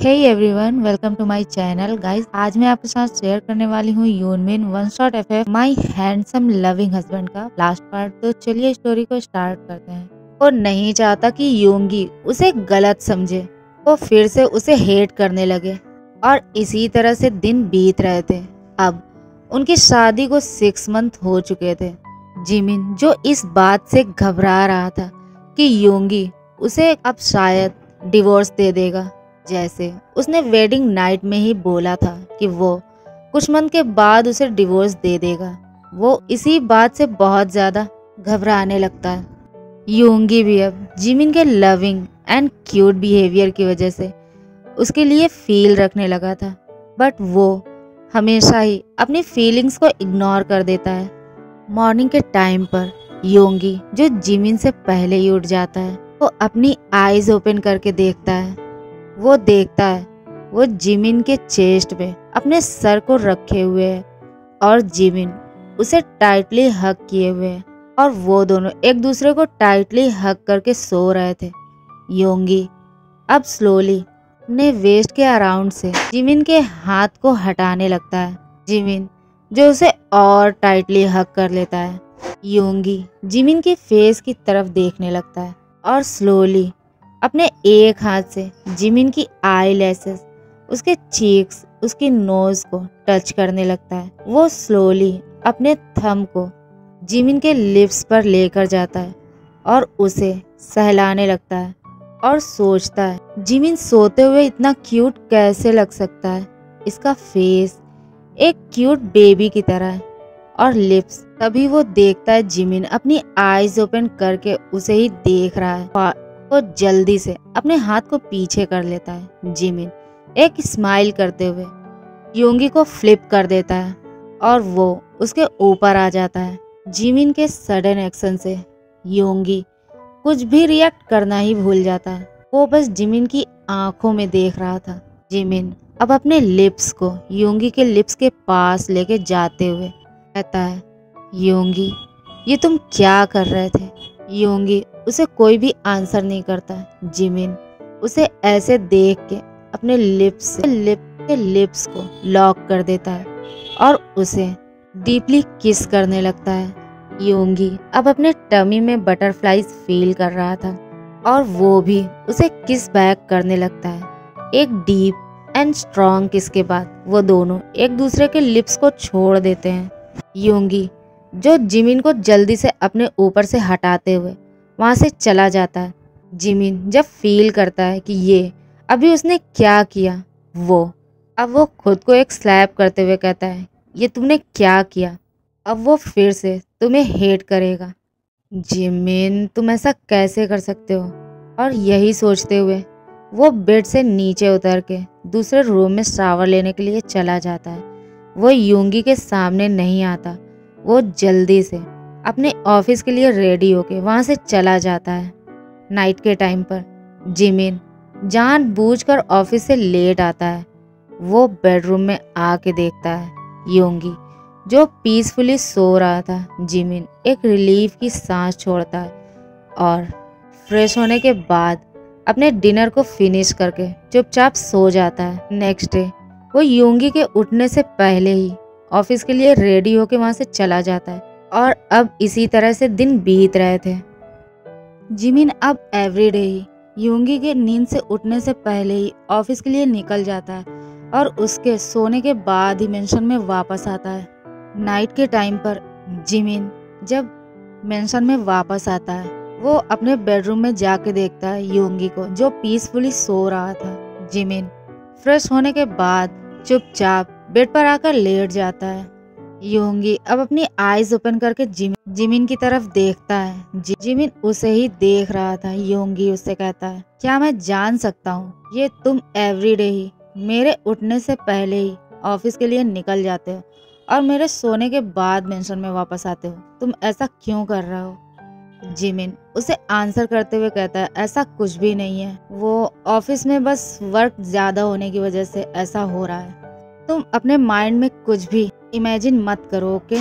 Hey everyone, welcome to my channel. Guys, आज मैं आपके साथ शेयर करने वाली हूँ Yoonmin one shot FF my handsome loving husband का लास्ट पार्ट। तो चलिए स्टोरी को स्टार्ट करते हैं। वो नहीं चाहता कि योंगी उसे गलत समझे। वो फिर से उसे हेट करने लगे और इसी तरह से दिन बीत रहे थे। अब उनकी शादी को 6 मंथ हो चुके थे। जिमिन जो इस बात से घबरा रहा था कि योंगी उसे अब शायद डिवोर्स दे देगा, जैसे उसने वेडिंग नाइट में ही बोला था कि वो कुछ मंथ के बाद उसे डिवोर्स दे देगा। वो इसी बात से बहुत ज्यादा घबराने लगता है। योंगी भी अब जिमिन के लविंग एंड क्यूट बिहेवियर की वजह से उसके लिए फील रखने लगा था, बट वो हमेशा ही अपनी फीलिंग्स को इग्नोर कर देता है। मॉर्निंग के टाइम पर योंगी जो जिमिन से पहले ही उठ जाता है, वो अपनी आईज ओपन करके देखता है। वो देखता है वो जिमिन के चेस्ट पे अपने सर को रखे हुए है और जिमिन उसे टाइटली हग किए हुए है और वो दोनों एक दूसरे को टाइटली हग करके सो रहे थे। योंगी अब स्लोली अपने वेस्ट के अराउंड से जिमिन के हाथ को हटाने लगता है। जिमिन जो उसे और टाइटली हग कर लेता है। योंगी जिमिन की फेस की तरफ देखने लगता है और स्लोली अपने एक हाथ से जिमिन की आई लैसेस, उसके चीक्स, उसकी नोज को टच करने लगता है। वो स्लोली अपने थंब को जिमिन के लिप्स पर लेकर जाता है और उसे सहलाने लगता है और सोचता है जिमिन सोते हुए इतना क्यूट कैसे लग सकता है। इसका फेस एक क्यूट बेबी की तरह है और लिप्स। तभी वो देखता है जिमिन अपनी आईज ओपन करके उसे ही देख रहा है। वो जल्दी से अपने हाथ को पीछे कर लेता है। जिमिन एक स्माइल करते हुए योंगी को फ्लिप कर देता है और वो उसके ऊपर आ जाता है। जिमिन के सडन एक्शन से योंगी कुछ भी रिएक्ट करना ही भूल जाता है। वो बस जिमिन की आंखों में देख रहा था। जिमिन अब अपने लिप्स को योंगी के लिप्स के पास लेके जाते हुए कहता है, योंगी ये तुम क्या कर रहे थे। योंगी उसे कोई भी आंसर नहीं करता। जिमिन उसे ऐसे देख के अपने लिप्स को लॉक कर देता है और उसे डीपली किस करने लगता है। योंगी अब अपने टमी में बटरफ्लाईज फील कर रहा था और वो भी उसे किस बैक करने लगता है। एक डीप एंड स्ट्रॉन्ग किस के बाद वो दोनों एक दूसरे के लिप्स को छोड़ देते हैं। योंगी जो जिमिन को जल्दी से अपने ऊपर से हटाते हुए वहां से चला जाता है। जिमिन जब फील करता है कि ये अभी उसने क्या किया, अब वो खुद को एक स्लैप करते हुए कहता है, ये तुमने क्या किया। अब वो फिर से तुम्हें हेट करेगा। जिमिन तुम ऐसा कैसे कर सकते हो। और यही सोचते हुए वो बेड से नीचे उतर के दूसरे रूम में शावर लेने के लिए चला जाता है। वो योंगी के सामने नहीं आता। वो जल्दी से अपने ऑफिस के लिए रेडी होके वहां से चला जाता है। नाइट के टाइम पर जिमिन जानबूझकर ऑफिस से लेट आता है। वो बेडरूम में आके देखता है योंगी जो पीसफुली सो रहा था। जिमिन एक रिलीफ की सांस छोड़ता है और फ्रेश होने के बाद अपने डिनर को फिनिश करके चुपचाप सो जाता है। नेक्स्ट डे वो योंगी के उठने से पहले ही ऑफिस के लिए रेडी होके वहां से चला जाता है और अब इसी तरह से दिन बीत रहे थे। जिमिन अब एवरीडे ही योंगी के नींद से उठने से पहले ही ऑफिस के लिए निकल जाता है और उसके सोने के बाद ही मेंशन में वापस आता है। नाइट के टाइम पर जिमिन जब मेंशन में वापस आता है, वो अपने बेडरूम में जाके देखता है योंगी को जो पीसफुली सो रहा था। जिमिन फ्रेश होने के बाद चुपचाप बेड पर आकर लेट जाता है। योंगी अब अपनी आईज ओपन करके जिमिन की तरफ देखता है। जिमिन उसे ही देख रहा था। योंगी उससे कहता है, क्या मैं जान सकता हूँ ये तुम एवरीडे ही मेरे उठने से पहले ही ऑफिस के लिए निकल जाते हो और मेरे सोने के बाद मेंशन में वापस आते हो, तुम ऐसा क्यों कर रहे हो। जिमिन उसे आंसर करते हुए कहता है, ऐसा कुछ भी नहीं है, वो ऑफिस में बस वर्क ज्यादा होने की वजह से ऐसा हो रहा है, तुम अपने माइंड में कुछ भी इमेजिन मत करो, ओके।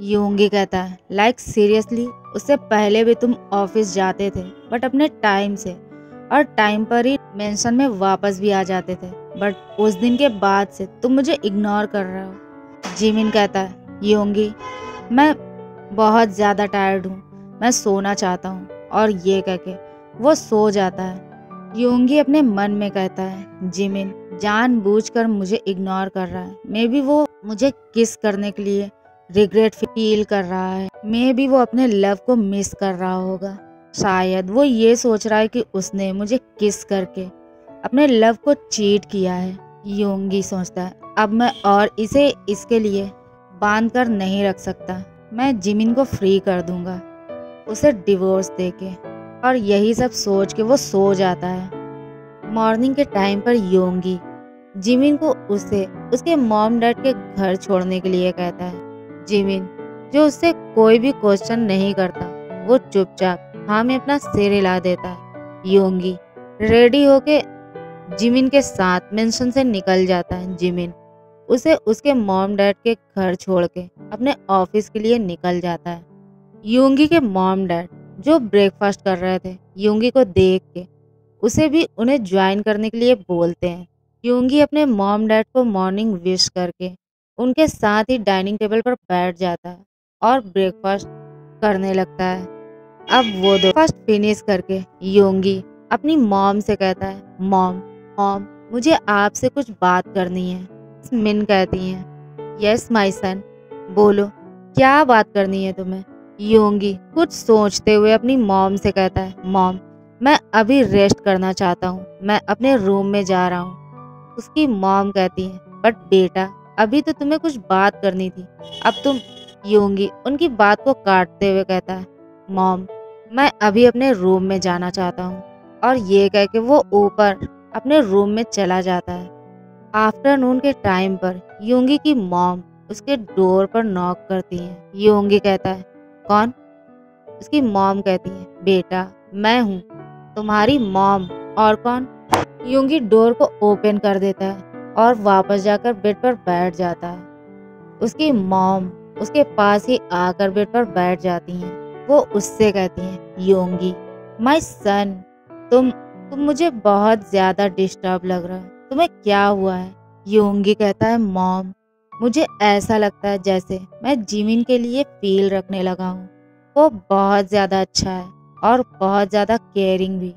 योंगी कहता है, लाइक सीरियसली उससे पहले भी तुम ऑफिस जाते थे बट अपने टाइम से और टाइम पर ही मेंशन में वापस भी आ जाते थे, बट उस दिन के बाद से तुम मुझे इग्नोर कर रहे हो। जिमिन कहता है, योंगी मैं बहुत ज़्यादा टायर्ड हूँ, मैं सोना चाहता हूँ। और ये कह के वो सो जाता है। योंगी अपने मन में कहता है, जिमिन जानबूझकर मुझे इग्नोर कर रहा है। मे बी वो मुझे किस करने के लिए रिग्रेट फील कर रहा है, मे बी वो अपने लव को मिस कर रहा होगा। शायद वो ये सोच रहा है कि उसने मुझे किस करके अपने लव को चीट किया है। योंगी सोचता है, अब मैं और इसे इसके लिए बांध कर नहीं रख सकता। मैं जिमिन को फ्री कर दूंगा उसे डिवोर्स देके। और यही सब सोच के वो सो जाता है। मॉर्निंग के टाइम पर योंगी जिमिन को उसे उसके मॉम डैड के घर छोड़ने के लिए कहता है। जिमिन जो उससे कोई भी क्वेश्चन नहीं करता, वो चुपचाप हाँ में अपना सिर हिला देता है। योंगी रेडी होके जिमिन के साथ मेंशन से निकल जाता है। जिमिन उसे उसके मॉम डैड के घर छोड़ के अपने ऑफिस के लिए निकल जाता है। योंगी के मॉम डैड जो ब्रेकफास्ट कर रहे थे, योंगी को देख के उसे भी उन्हें ज्वाइन करने के लिए बोलते हैं। योंगी अपने मॉम डैड को मॉर्निंग विश करके उनके साथ ही डाइनिंग टेबल पर बैठ जाता है और ब्रेकफास्ट करने लगता है। अब वो दो फर्स्ट फिनिश करके योंगी अपनी मॉम से कहता है, मॉम मॉम मुझे आपसे कुछ बात करनी है। मिन कहती हैं, यस माय सन, बोलो क्या बात करनी है तुम्हें। योंगी कुछ सोचते हुए अपनी मॉम से कहता है, मॉम मैं अभी रेस्ट करना चाहता हूँ, मैं अपने रूम में जा रहा हूँ। उसकी मॉम कहती है, बट बेटा अभी तो तुम्हें कुछ बात करनी थी, अब तुम। योंगी उनकी बात को काटते हुए कहता है, मॉम मैं अभी अपने रूम में जाना चाहता हूँ। और ये कह के वो ऊपर अपने रूम में चला जाता है। आफ्टरनून के टाइम पर योंगी की मॉम उसके डोर पर नॉक करती है। योंगी कहता है, कौन। उसकी मॉम कहती है, बेटा मैं हूँ तुम्हारी मॉम, और कौन। योंगी डोर को ओपन कर देता है और वापस जाकर बेड पर बैठ जाता है। उसकी मॉम उसके पास ही आकर बेड पर बैठ जाती हैं। वो उससे कहती हैं, योंगी माय सन, तुम मुझे बहुत ज्यादा डिस्टर्ब लग रहा है, तुम्हें क्या हुआ है। योंगी कहता है, मॉम मुझे ऐसा लगता है जैसे मैं जिमिन के लिए फील रखने लगा हूँ। वो बहुत ज़्यादा अच्छा है और बहुत ज़्यादा केयरिंग भी,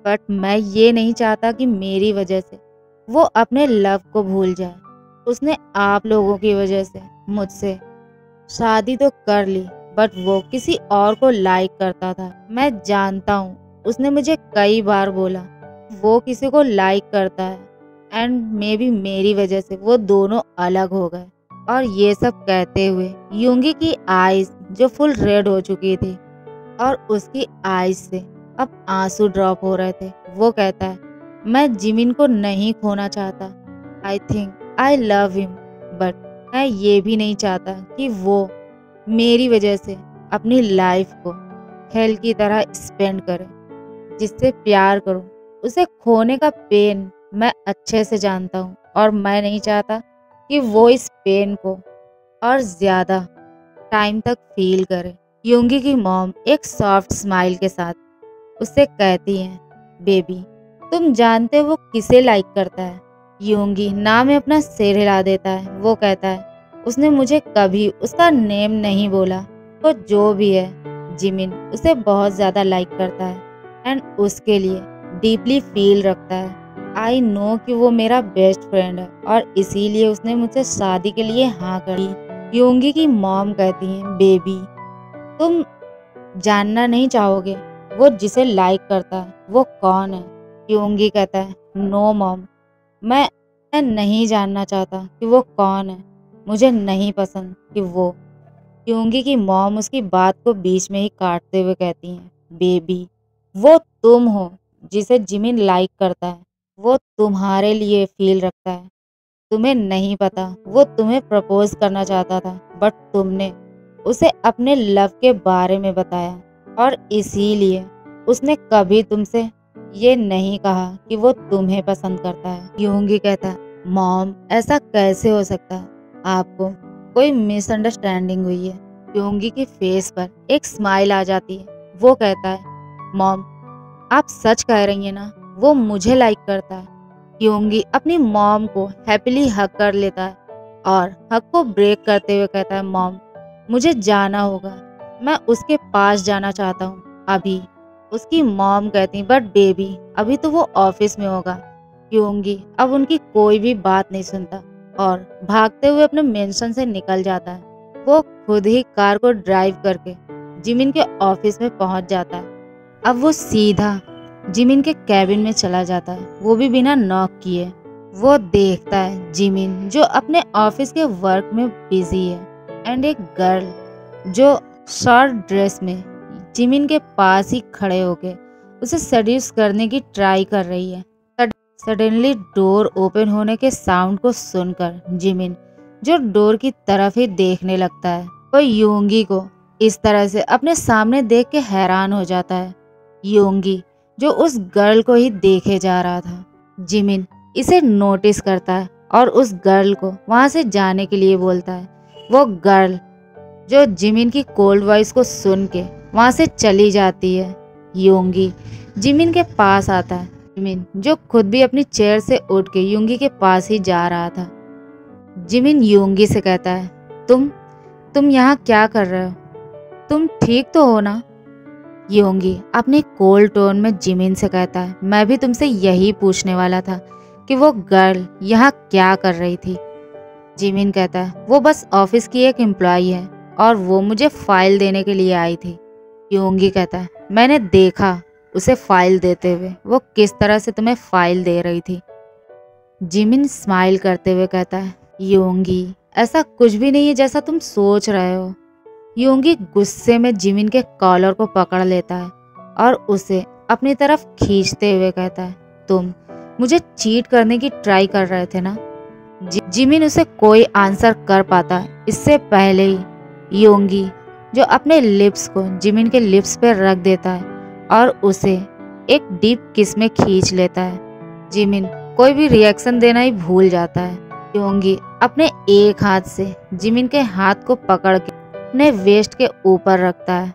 बट मैं ये नहीं चाहता कि मेरी वजह से वो अपने लव को भूल जाए। उसने आप लोगों की वजह से मुझसे शादी तो कर ली, बट वो किसी और को लाइक करता था। मैं जानता हूँ, उसने मुझे कई बार बोला वो किसी को लाइक करता है, एंड मे बी मेरी वजह से वो दोनों अलग हो गए। और ये सब कहते हुए योंगी की आईज जो फुल रेड हो चुकी थी और उसकी आईज से अब आंसू ड्रॉप हो रहे थे, वो कहता है, मैं जिमिन को नहीं खोना चाहता। I think I love him, but मैं ये भी नहीं चाहता कि वो मेरी वजह से अपनी लाइफ को हेल की तरह स्पेंड करे। जिससे प्यार करूं उसे खोने का पेन मैं अच्छे से जानता हूँ, और मैं नहीं चाहता कि वो इस पेन को और ज्यादा टाइम तक फील करे। योंगी की मॉम एक सॉफ्ट स्माइल के साथ उससे कहती है, बेबी तुम जानते हो वो किसे लाइक करता है। योंगी ना में अपना सिर हिला देता है। वो कहता है, उसने मुझे कभी उसका नेम नहीं बोला, तो जो भी है जिमिन उसे बहुत ज्यादा लाइक करता है एंड उसके लिए डीपली फील रखता है। आई नो कि वो मेरा बेस्ट फ्रेंड है और इसीलिए उसने मुझसे शादी के लिए हाँ करी। योंगी की मॉम कहती है, बेबी तुम जानना नहीं चाहोगे वो जिसे लाइक करता है वो कौन है। योंगी कहता है, नो मॉम, मैं नहीं जानना चाहता कि वो कौन है, मुझे नहीं पसंद कि वो। योंगी की मॉम उसकी बात को बीच में ही काटते हुए कहती हैं, बेबी वो तुम हो जिसे जिमिन लाइक करता है, वो तुम्हारे लिए फील रखता है। तुम्हें नहीं पता वो तुम्हें प्रपोज करना चाहता था, बट तुमने उसे अपने लव के बारे में बताया और इसीलिए उसने कभी तुमसे ये नहीं कहा कि वो तुम्हें पसंद करता है। योंगी कहता है, मॉम ऐसा कैसे हो सकता है, आपको कोई मिसअंडरस्टैंडिंग हुई है। योंगी के फेस पर एक स्माइल आ जाती है। वो कहता है, मॉम आप सच कह रही हैं ना, वो मुझे लाइक करता है। योंगी अपनी मॉम को हैप्पीली हग कर लेता है और हग को ब्रेक करते हुए कहता है, मॉम मुझे जाना होगा, मैं उसके पास जाना चाहता हूँ अभी। उसकी मॉम कहती, बट बेबी अभी तो वो ऑफिस में होगा। योंगी अब उनकी कोई भी बात नहीं सुनता और भागते हुए अपने मेंशन से निकल जाता है। वो खुद ही कार को ड्राइव करके जिमिन के ऑफिस में पहुंच जाता है। अब वो सीधा जिमिन के कैबिन में चला जाता है, वो भी बिना नॉक किए। वो देखता है जिमिन जो अपने ऑफिस के वर्क में बिजी है एंड एक गर्ल जो शॉर्ट ड्रेस में जिमिन के पास ही खड़े होके उसे सेड्यूस करने की ट्राई कर रही है। सडनली डोर ओपन होने के साउंड को सुनकर जिमिन जो डोर की तरफ ही देखने लगता है, वो योंगी को इस तरह से अपने सामने देख के हैरान हो जाता है। योंगी जो उस गर्ल को ही देखे जा रहा था। जिमिन इसे नोटिस करता है और उस गर्ल को वहां से जाने के लिए बोलता है। वो गर्ल जो जिमिन की कोल्ड वॉइस को सुन के वहां से चली जाती है। योंगी जिमिन के पास आता है। जिमिन जो खुद भी अपनी चेयर से उठ के योंगी के पास ही जा रहा था। जिमिन योंगी से कहता है, तुम यहाँ क्या कर रहे हो? तुम ठीक तो हो ना? योंगी अपने कोल्ड टोन में जिमिन से कहता है, मैं भी तुमसे यही पूछने वाला था कि वो गर्ल यहाँ क्या कर रही थी। जिमिन कहता है, वो बस ऑफिस की एक एम्प्लॉई है और वो मुझे फाइल देने के लिए आई थी। योंगी कहता है, मैंने देखा उसे फाइल देते हुए, वो किस तरह से तुम्हें फाइल दे रही थी। जिमिन स्माइल करते हुए कहता है, योंगी ऐसा कुछ भी नहीं है जैसा तुम सोच रहे हो। योंगी गुस्से में जिमिन के कॉलर को पकड़ लेता है और उसे अपनी तरफ खींचते हुए कहता है, तुम मुझे चीट करने की ट्राई कर रहे थे ना? जिमिन उसे कोई आंसर कर पाता इससे पहले ही योंगी जो अपने लिप्स को जिमिन के लिप्स पे रख देता है और उसे एक डीप किस में खींच लेता है। जिमिन कोई भी रिएक्शन देना ही भूल जाता है। योंगी अपने एक हाथ से जिमिन के हाथ को पकड़ के अपने वेस्ट के ऊपर रखता है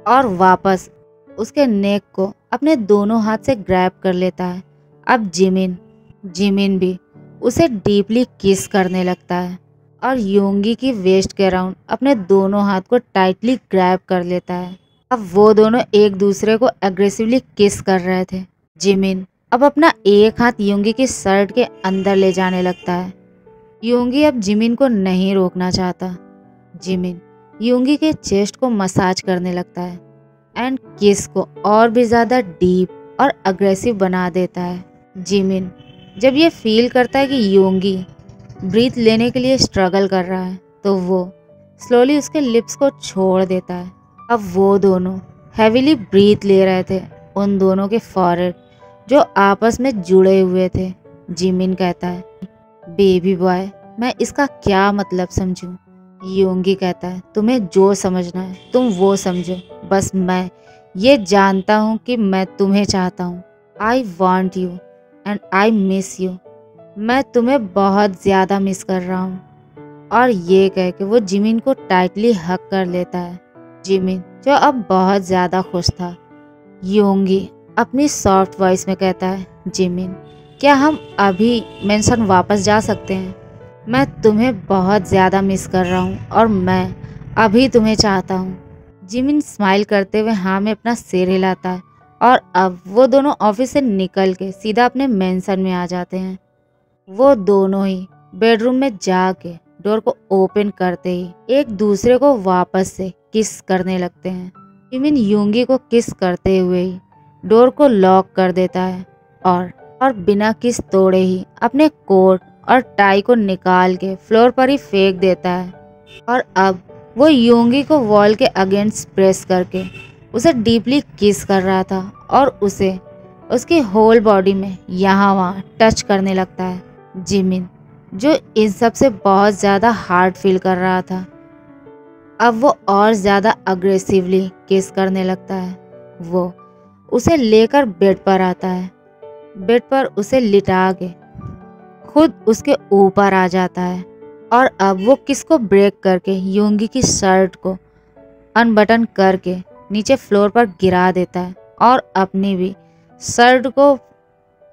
और वापस उसके नेक को अपने दोनों हाथ से ग्रैब कर लेता है। अब जिमिन भी उसे डीपली किस करने लगता है और योंगी की वेस्ट के अराउंड अपने दोनों हाथ को टाइटली ग्रैब कर लेता है। अब वो दोनों एक दूसरे को एग्रेसिवली किस कर रहे थे। जिमिन अब अपना एक हाथ योंगी की शर्ट के अंदर ले जाने लगता है। योंगी अब जिमिन को नहीं रोकना चाहता। जिमिन योंगी के चेस्ट को मसाज करने लगता है एंड किस को और भी ज़्यादा डीप और अग्रेसिव बना देता है। जिमिन जब ये फील करता है कि योंगी ब्रीथ लेने के लिए स्ट्रगल कर रहा है तो वो स्लोली उसके लिप्स को छोड़ देता है। अब वो दोनों हैवीली ब्रीथ ले रहे थे उन दोनों के फॉरहेड जो आपस में जुड़े हुए थे। जिमिन कहता है, बेबी बॉय मैं इसका क्या मतलब समझूं? योंगी कहता है, तुम्हें जो समझना है तुम वो समझो, बस मैं ये जानता हूँ कि मैं तुम्हें चाहता हूँ। I want you and I miss you. मैं तुम्हें बहुत ज़्यादा मिस कर रहा हूँ। और ये कह के वो जिमिन को टाइटली हग कर लेता है। जिमिन जो अब बहुत ज़्यादा खुश था। योंगी अपनी सॉफ्ट वॉइस में कहता है, जिमिन क्या हम अभी मेंशन वापस जा सकते हैं? मैं तुम्हें बहुत ज़्यादा मिस कर रहा हूँ और मैं अभी तुम्हें चाहता हूँ। जिमिन स्माइल करते हुए हाँ में अपना सिर हिलाता है और अब वो दोनों ऑफिस से निकल के सीधा अपने मेंशन में आ जाते हैं। वो दोनों ही बेडरूम में जाके डोर को ओपन करते ही एक दूसरे को वापस से किस करने लगते हैं। जिमिन योंगी को किस करते हुए ही डोर को लॉक कर देता है और बिना किस तोड़े ही अपने कोट और टाई को निकाल के फ्लोर पर ही फेंक देता है। और अब वो योंगी को वॉल के अगेंस्ट प्रेस करके उसे डीपली किस कर रहा था और उसे उसकी होल बॉडी में यहाँ वहाँ टच करने लगता है। जिमिन जो इन सब से बहुत ज़्यादा हार्ड फील कर रहा था अब वो और ज़्यादा अग्रेसिवली किस करने लगता है। वो उसे लेकर बेड पर आता है। बेड पर उसे लिटा के खुद उसके ऊपर आ जाता है और अब वो किस को ब्रेक करके योंगी की शर्ट को अनबटन करके नीचे फ्लोर पर गिरा देता है और अपनी भी शर्ट को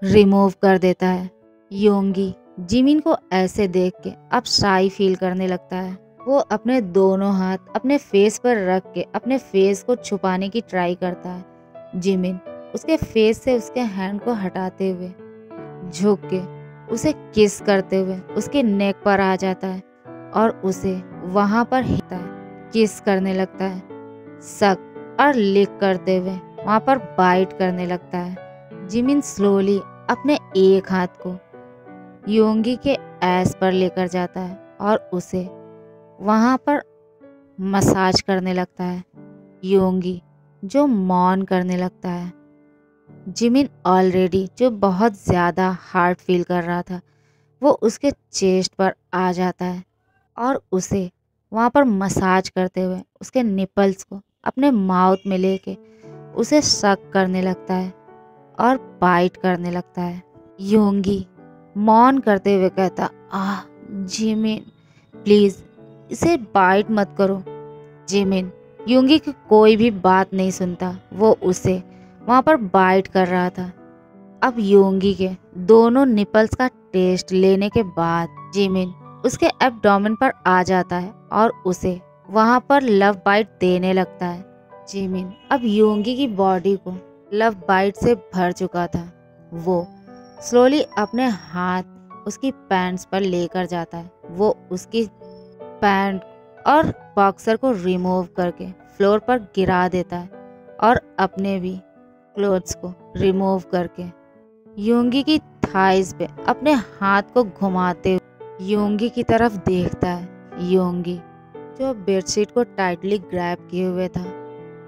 रिमूव कर देता है। योंगी जिमिन को ऐसे देख के अब शाई फील करने लगता है। वो अपने दोनों हाथ अपने फेस पर रख के अपने फेस को छुपाने की ट्राई करता है। जिमिन उसके फेस से उसके हैंड को हटाते हुए झुक के उसे किस करते हुए उसके नेक पर आ जाता है और उसे वहां पर हिलता है, किस करने लगता है, सक और लिक करते हुए वहां पर बाइट करने लगता है। जिमिन स्लोली अपने एक हाथ को योंगी के ऐस पर लेकर जाता है और उसे वहां पर मसाज करने लगता है। योंगी जो मौन करने लगता है। जिमिन ऑलरेडी जो बहुत ज़्यादा हार्ड फील कर रहा था वो उसके चेस्ट पर आ जाता है और उसे वहाँ पर मसाज करते हुए उसके निपल्स को अपने माउथ में लेके उसे सक करने लगता है और बाइट करने लगता है। योंगी मौन करते हुए कहता, आह जिमिन प्लीज़ इसे बाइट मत करो। जिमिन योंगी की कोई भी बात नहीं सुनता, वो उसे वहाँ पर बाइट कर रहा था। अब योंगी के दोनों निपल्स का टेस्ट लेने के बाद जिमिन उसके एब्डोमेन पर आ जाता है और उसे वहाँ पर लव बाइट देने लगता है। जिमिन अब योंगी की बॉडी को लव बाइट से भर चुका था। वो स्लोली अपने हाथ उसकी पैंट्स पर लेकर जाता है। वो उसकी पैंट और बॉक्सर को रिमूव करके फ्लोर पर गिरा देता है और अपने भी क्लोथ्स को रिमूव करके योंगी की थाइस पे अपने हाथ को घुमाते हुए योंगी की तरफ देखता है। योंगी जो बेडशीट को टाइटली ग्रैब किए हुए था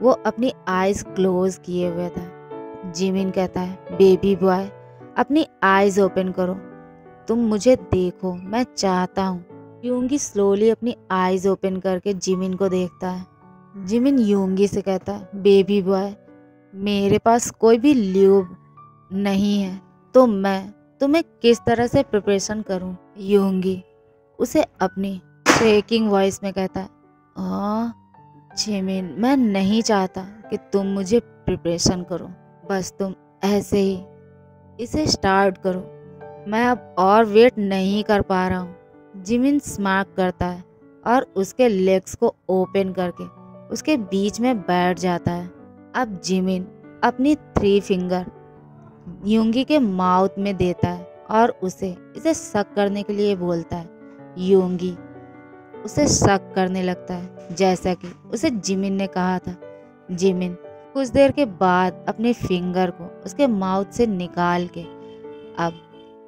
वो अपनी आईज क्लोज किए हुए था। जिमिन कहता है, बेबी बॉय अपनी आईज ओपन करो, तुम मुझे देखो, मैं चाहता हूँ। योंगी स्लोली अपनी आईज ओपन करके जिमिन को देखता है। जिमिन योंगी से कहता है, बेबी बॉय मेरे पास कोई भी ल्यूब नहीं है तो मैं तुम्हें किस तरह से प्रिपरेशन करूं। योंगी उसे अपनी शेकिंग वॉइस में कहता है, जिमिन मैं नहीं चाहता कि तुम मुझे प्रिपरेशन करो, बस तुम ऐसे ही इसे स्टार्ट करो, मैं अब और वेट नहीं कर पा रहा हूँ। जिमिन स्मार्ट करता है और उसके लेग्स को ओपन करके उसके बीच में बैठ जाता है। अब जिमिन अपनी 3 फिंगर योंगी के माउथ में देता है और इसे सक करने के लिए बोलता है। योंगी उसे सक करने लगता है जैसा कि उसे जिमिन ने कहा था। जिमिन कुछ देर के बाद अपने फिंगर को उसके माउथ से निकाल के अब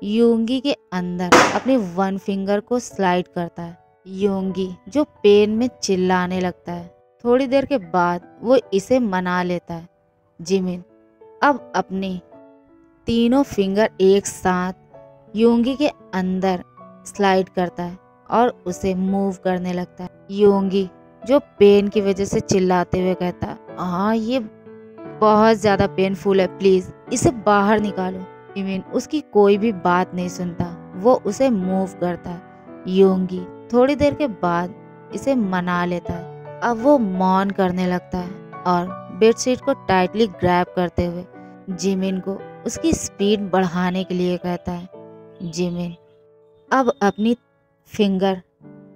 योंगी के अंदर अपनी 1 फिंगर को स्लाइड करता है। योंगी जो पेन में चिल्लाने लगता है। थोड़ी देर के बाद वो इसे मना लेता है। जिमिन अब अपनी तीनों फिंगर एक साथ योंगी के अंदर स्लाइड करता है और उसे मूव करने लगता है। योंगी जो पेन की वजह से चिल्लाते हुए कहता है, हाँ ये बहुत ज़्यादा पेनफुल है, प्लीज़ इसे बाहर निकालो। जिमिन उसकी कोई भी बात नहीं सुनता, वो उसे मूव करता है। योंगी थोड़ी देर के बाद इसे मना लेता है। अब वो मौन करने लगता है और बेडशीट को टाइटली ग्रैब करते हुए जिमिन को उसकी स्पीड बढ़ाने के लिए कहता है। जिमिन अब अपनी फिंगर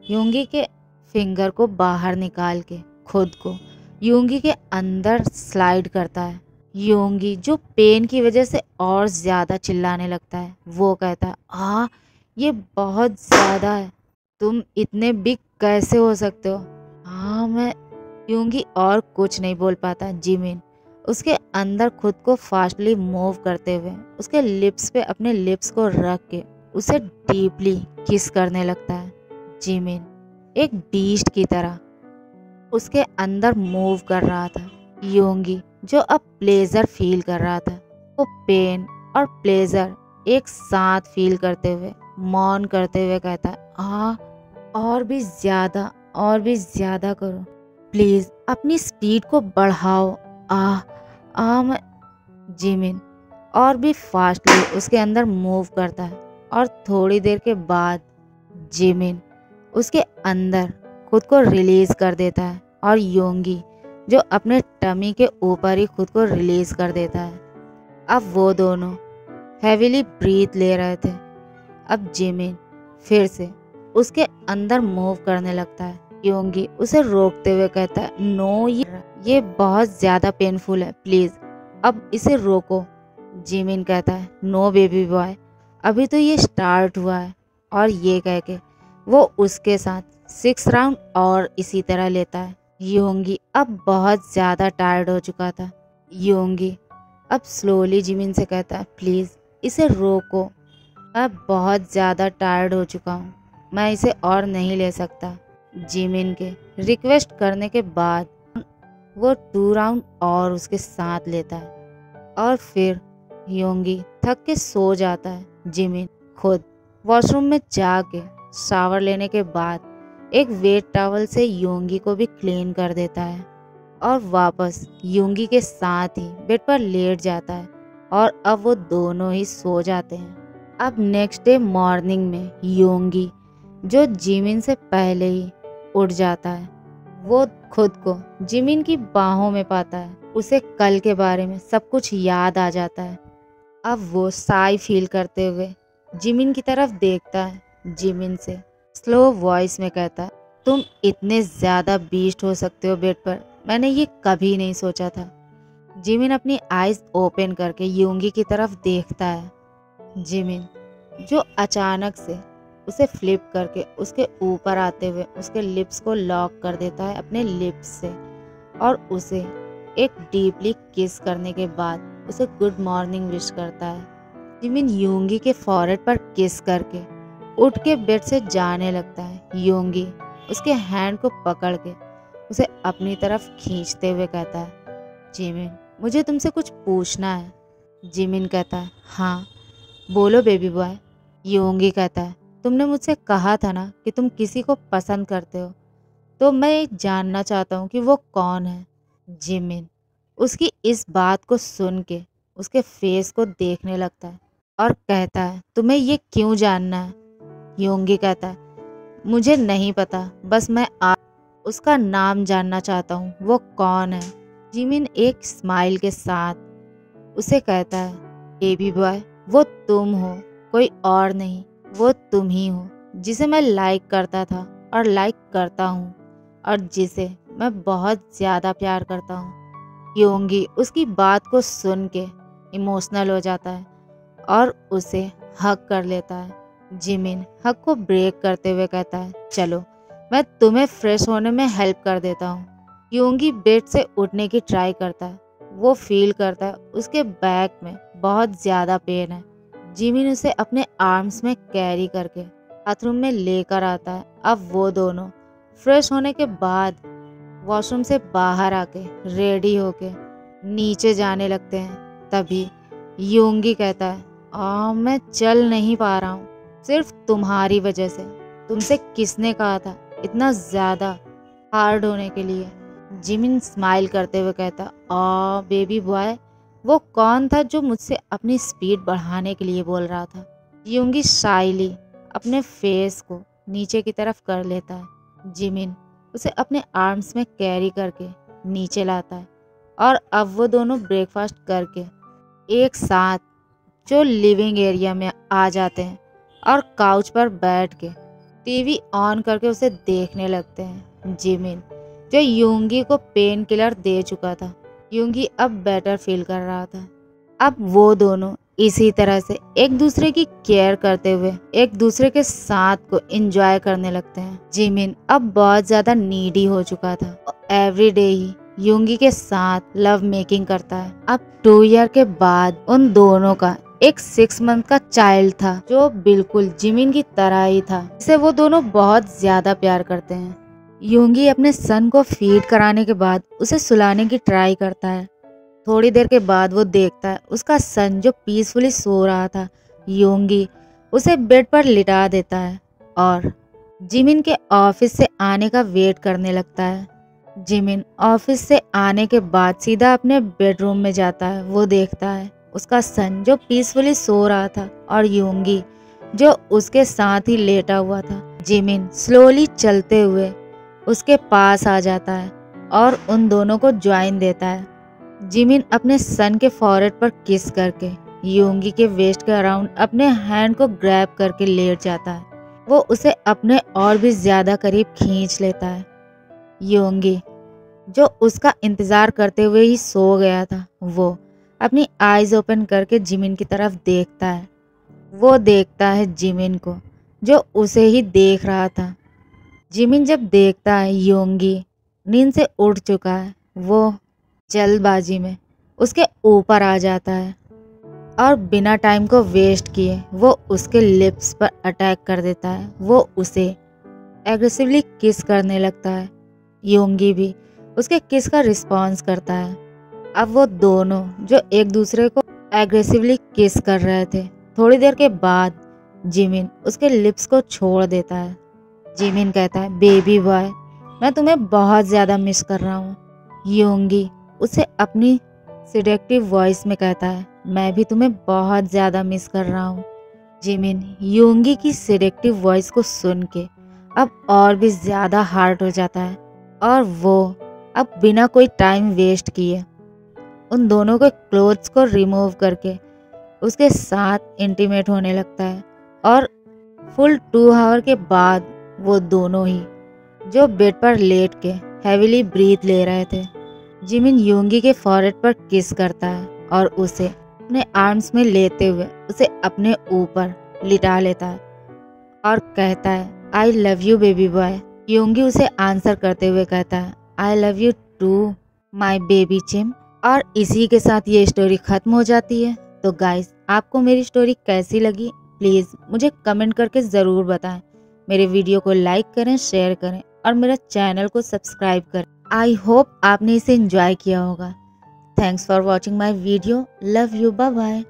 योंगी के फिंगर को बाहर निकाल के खुद को योंगी के अंदर स्लाइड करता है। योंगी जो पेन की वजह से और ज़्यादा चिल्लाने लगता है। वो कहता है, हाँ ये बहुत ज़्यादा है, तुम इतने बिग कैसे हो सकते हो। हाँ मैं योंगी और कुछ नहीं बोल पाता। जिमिन उसके अंदर खुद को फास्टली मूव करते हुए उसके लिप्स पे अपने लिप्स को रख के उसे डीपली किस करने लगता है। जिमिन एक बीस्ट की तरह उसके अंदर मूव कर रहा था। योंगी जो अब प्लेजर फील कर रहा था, वो पेन और प्लेजर एक साथ फील करते हुए मौन करते हुए कहता है, हाँ और भी ज़्यादा करो, प्लीज़ अपनी स्पीड को बढ़ाओ। मैं जिमिन और भी फास्टली उसके अंदर मूव करता है और थोड़ी देर के बाद जिमिन उसके अंदर खुद को रिलीज कर देता है और योंगी जो अपने टमी के ऊपर ही खुद को रिलीज कर देता है। अब वो दोनों हैवीली ब्रीथ ले रहे थे। अब जिमिन फिर से उसके अंदर मूव करने लगता है। योंगी उसे रोकते हुए कहता है, नो, ये बहुत ज्यादा पेनफुल है, प्लीज अब इसे रोको। जिमिन कहता है, नो बेबी बॉय, अभी तो ये स्टार्ट हुआ है। और ये कह के वो उसके साथ 6 राउंड और इसी तरह लेता है। योंगी अब बहुत ज्यादा टायर्ड हो चुका था। योंगी अब स्लोली जिमिन से कहता है, प्लीज इसे रोको, मैं बहुत ज्यादा टायर्ड हो चुका हूँ, मैं इसे और नहीं ले सकता। जिमिन के रिक्वेस्ट करने के बाद वो 2 राउंड और उसके साथ लेता है और फिर योंगी थक के सो जाता है। जिमिन खुद वॉशरूम में जाके शावर लेने के बाद एक वेट टॉवल से योंगी को भी क्लीन कर देता है और वापस योंगी के साथ ही बेड पर लेट जाता है और अब वो दोनों ही सो जाते हैं। अब नेक्स्ट डे मॉर्निंग में योंगी, जो जिमिन से पहले ही उठ जाता है, वो खुद को जिमिन की बाहों में पाता है। उसे कल के बारे में सब कुछ याद आ जाता है। अब वो साई फील करते हुए जिमिन की तरफ देखता है। जिमिन से स्लो वॉइस में कहता है, तुम इतने ज्यादा बीस्ट हो सकते हो बेड पर, मैंने ये कभी नहीं सोचा था। जिमिन अपनी आईज ओपन करके योंगी की तरफ देखता है। जिमिन जो अचानक से उसे फ्लिप करके उसके ऊपर आते हुए उसके लिप्स को लॉक कर देता है अपने लिप्स से और उसे एक डीपली किस करने के बाद उसे गुड मॉर्निंग विश करता है। जिमिन योंगी के फॉरहेड पर किस करके उठ के बेड से जाने लगता है। योंगी उसके हैंड को पकड़ के उसे अपनी तरफ खींचते हुए कहता है, जिमिन मुझे तुमसे कुछ पूछना है। जिमिन कहता है, हाँ बोलो बेबी बॉय। योंगी कहता है, तुमने मुझसे कहा था ना कि तुम किसी को पसंद करते हो, तो मैं जानना चाहता हूँ कि वो कौन है। जिमिन उसकी इस बात को सुन के उसके फेस को देखने लगता है और कहता है, तुम्हें ये क्यों जानना है। योंगी कहता है, मुझे नहीं पता, बस मैं उसका नाम जानना चाहता हूँ, वो कौन है। जिमिन एक स्माइल के साथ उसे कहता है, बेबी बॉय वो तुम हो, कोई और नहीं, वो तुम ही हो जिसे मैं लाइक करता था और लाइक करता हूँ और जिसे मैं बहुत ज़्यादा प्यार करता हूँ। योंगी उसकी बात को सुन के इमोशनल हो जाता है और उसे हग कर लेता है। जिमिन हग को ब्रेक करते हुए कहता है, चलो मैं तुम्हें फ्रेश होने में हेल्प कर देता हूँ। योंगी बेड से उठने की ट्राई करता है। वो फील करता है उसके बैक में बहुत ज़्यादा पेन है। जिमिन उसे अपने आर्म्स में कैरी करके बाथरूम में लेकर आता है। अब वो दोनों फ्रेश होने के बाद वॉशरूम से बाहर आके रेडी होके नीचे जाने लगते हैं। तभी योंगी कहता है, मैं चल नहीं पा रहा हूँ, सिर्फ तुम्हारी वजह से। तुमसे किसने कहा था इतना ज़्यादा हार्ड होने के लिए। जिमिन स्माइल करते हुए कहता, बेबी बॉय वो कौन था जो मुझसे अपनी स्पीड बढ़ाने के लिए बोल रहा था। योंगी शाइली अपने फेस को नीचे की तरफ कर लेता है। जिमिन उसे अपने आर्म्स में कैरी करके नीचे लाता है और अब वो दोनों ब्रेकफास्ट करके एक साथ जो लिविंग एरिया में आ जाते हैं और काउच पर बैठ के टीवी ऑन करके उसे देखने लगते हैं। जिमिन जो योंगी को पेन किलर दे चुका था, योंगी अब बेटर फील कर रहा था। अब वो दोनों इसी तरह से एक दूसरे की केयर करते हुए एक दूसरे के साथ को एंजॉय करने लगते हैं। जिमिन अब बहुत ज्यादा नीडी हो चुका था, एवरी डे ही योंगी के साथ लव मेकिंग करता है। अब 2 ईयर के बाद उन दोनों का एक 6 मंथ का चाइल्ड था जो बिल्कुल जिमिन की तरह ही था, जिसे वो दोनों बहुत ज्यादा प्यार करते हैं। योंगी अपने सन को फीड कराने के बाद उसे सुलाने की ट्राई करता है। थोड़ी देर के बाद वो देखता है उसका सन जो पीसफुली सो रहा था। योंगी उसे बेड पर लिटा देता है और जिमिन के ऑफिस से आने का वेट करने लगता है। जिमिन ऑफिस से आने के बाद सीधा अपने बेडरूम में जाता है। वो देखता है उसका सन जो पीसफुली सो रहा था और योंगी जो उसके साथ ही लेटा हुआ था। जिमिन स्लोली चलते हुए उसके पास आ जाता है और उन दोनों को ज्वाइन देता है। जिमिन अपने सन के फॉरहेड पर किस करके योंगी के वेस्ट के अराउंड अपने हैंड को ग्रैब करके लेट जाता है। वो उसे अपने और भी ज्यादा करीब खींच लेता है। योंगी जो उसका इंतजार करते हुए ही सो गया था, वो अपनी आईज ओपन करके जिमिन की तरफ देखता है। वो देखता है जिमिन को जो उसे ही देख रहा था। जिमिन जब देखता है योंगी नींद से उठ चुका है, वो जल्दबाजी में उसके ऊपर आ जाता है और बिना टाइम को वेस्ट किए वो उसके लिप्स पर अटैक कर देता है। वो उसे एग्रेसिवली किस करने लगता है। योंगी भी उसके किस का रिस्पॉन्स करता है। अब वो दोनों जो एक दूसरे को एग्रेसिवली किस कर रहे थे, थोड़ी देर के बाद जिमिन उसके लिप्स को छोड़ देता है। जिमिन कहता है, बेबी बॉय मैं तुम्हें बहुत ज़्यादा मिस कर रहा हूँ। योंगी उसे अपनी सिडेक्टिव वॉइस में कहता है, मैं भी तुम्हें बहुत ज़्यादा मिस कर रहा हूँ। जिमिन योंगी की सिडेक्टिव वॉइस को सुन के अब और भी ज़्यादा हार्ट हो जाता है और वो अब बिना कोई टाइम वेस्ट किए उन दोनों के क्लोथ्स को रिमूव करके उसके साथ इंटीमेट होने लगता है। और फुल 2 आवर के बाद वो दोनों ही जो बेड पर लेट के हैवीली ब्रीथ ले रहे थे, जिमिन योंगी के फॉरहेड पर किस करता है और उसे अपने आर्म्स में लेते हुए उसे अपने ऊपर लिटा लेता है और कहता है, I love you baby boy. Yoongi उसे आंसर करते हुए कहता है, I love you too my baby Chim. और इसी के साथ ये स्टोरी खत्म हो जाती है। तो गाइस आपको मेरी स्टोरी कैसी लगी प्लीज़ मुझे कमेंट करके ज़रूर बताएं। मेरे वीडियो को लाइक करें, शेयर करें और मेरा चैनल को सब्सक्राइब करें। आई होप आपने इसे एंजॉय किया होगा। Thanks for watching my video. Love you, bye bye.